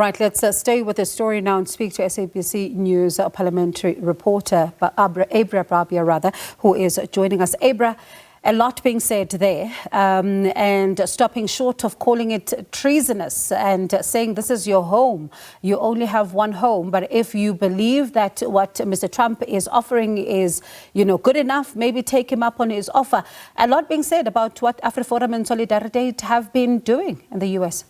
Right, let's stay with the story now and speak to SABC News parliamentary reporter Abra Barbier, who is joining us. Abra, a lot being said there, and stopping short of calling it treasonous and saying this is your home. You only have one home, but if you believe that what Mr. Trump is offering is, good enough, maybe take him up on his offer. A lot being said about what AfriForum and Solidarity have been doing in the US.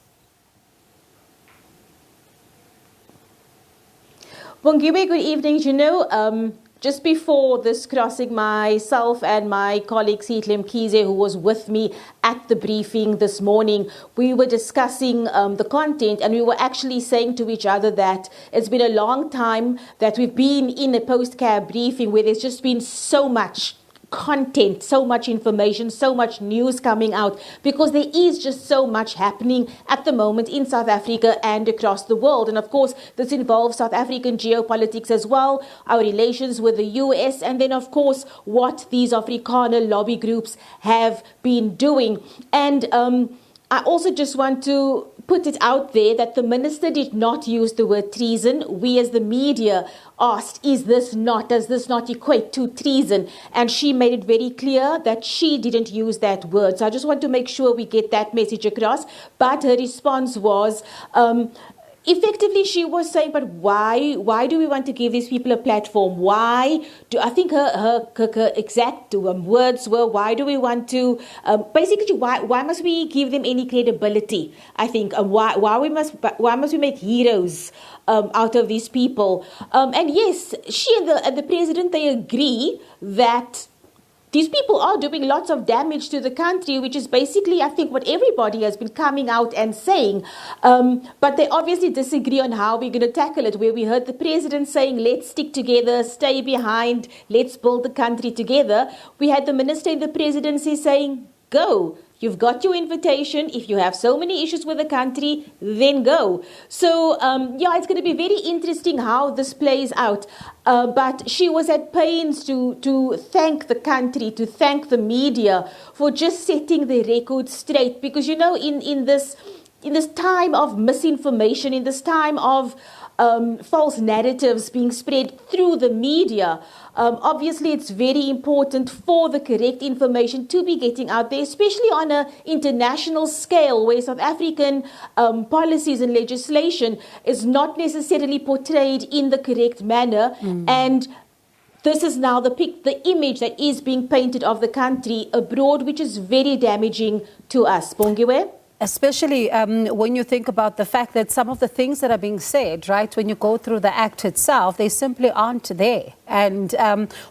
Bongiwe, good evening. Just before this crossing, myself and my colleague Sitlem Kize, who was with me at the briefing this morning, we were discussing the content, and we were actually saying to each other that it's been a long time that we've been in a post-cab briefing where there's just been so much content, so much information, so much news coming out, because there is just so much happening at the moment in South Africa and across the world. And of course, this involves South African geopolitics as well, our relations with the US, and then of course, what these Afrikaner lobby groups have been doing. And I also just want to put it out there that the minister did not use the word treason. We as the media asked, does this not equate to treason? And she made it very clear that she didn't use that word. So I just want to make sure we get that message across. But her response was, effectively, she was saying, but why do we want to give these people a platform? Why do, I think her exact words were, why do we want to, basically, why must we give them any credibility? I think, why must we make heroes out of these people? And yes, she and the president, they agree that these people are doing lots of damage to the country, which is basically, I think, what everybody has been coming out and saying. But they obviously disagree on how we're going to tackle it, where we heard the president saying, let's stick together, stay behind, let's build the country together. We had the minister in the presidency saying, go. You've got your invitation. If you have so many issues with the country, then go. So, it's going to be very interesting how this plays out. But she was at pains to thank the country, to thank the media for just setting the record straight. Because, in this time of misinformation, in this time of false narratives being spread through the media, obviously it's very important for the correct information to be getting out there, especially on an international scale where South African policies and legislation is not necessarily portrayed in the correct manner. And this is now the image that is being painted of the country abroad, which is very damaging to us. Bongiwe? Especially when you think about the fact that some of the things that are being said, right, when you go through the act itself, they simply aren't there. And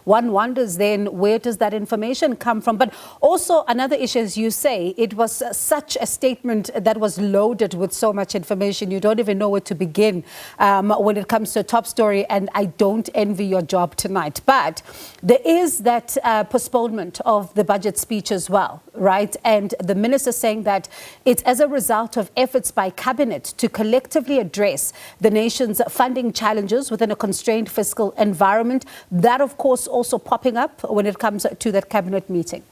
one wonders then, where does that information come from? But also another issue, as you say, it was such a statement that was loaded with so much information. You don't even know where to begin when it comes to a top story. And I don't envy your job tonight. But there is that postponement of the budget speech as well, right? And the minister saying that it's as a result of efforts by cabinet to collectively address the nation's funding challenges within a constrained fiscal environment. That, of course, also popping up when it comes to that cabinet meeting.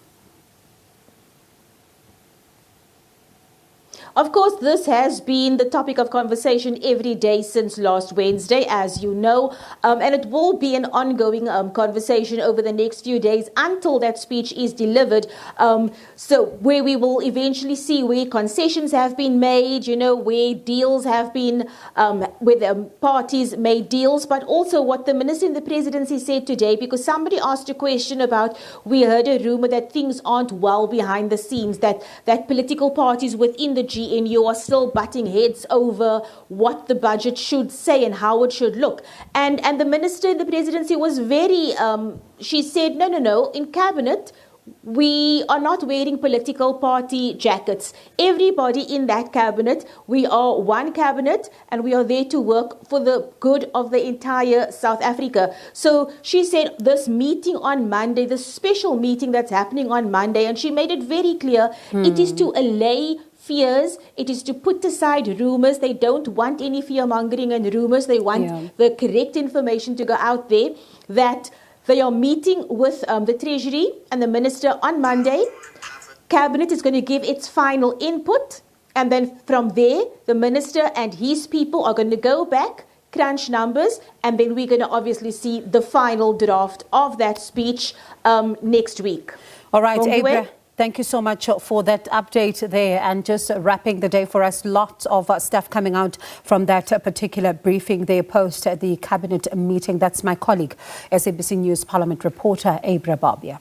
Of course, this has been the topic of conversation every day since last Wednesday, as you know, and it will be an ongoing conversation over the next few days until that speech is delivered. So where we will eventually see where concessions have been made, where deals have been, where the parties made deals, but also what the minister in the presidency said today, because somebody asked a question about, we heard a rumor that things aren't well behind the scenes, that political parties within the GNU are still butting heads over what the budget should say and how it should look. And the minister in the presidency was very, she said, no, in cabinet, we are not wearing political party jackets. Everybody in that cabinet, we are one cabinet and we are there to work for the good of the entire South Africa. So she said this meeting on Monday, this special meeting that's happening on Monday, and she made it very clear, it is to allay fears, it is to put aside rumors. They don't want any fear-mongering and rumors. They want the correct information to go out there, that they are meeting with the Treasury and the Minister on Monday. Cabinet is going to give its final input, And then from there, the minister and his people are going to go back, crunch numbers, and then we're going to obviously see the final draft of that speech next week. All right, Abra, thank you so much for that update there, and just wrapping the day for us. Lots of stuff coming out from that particular briefing there post the cabinet meeting. That's my colleague, SABC News Parliament reporter, Abra Barbier.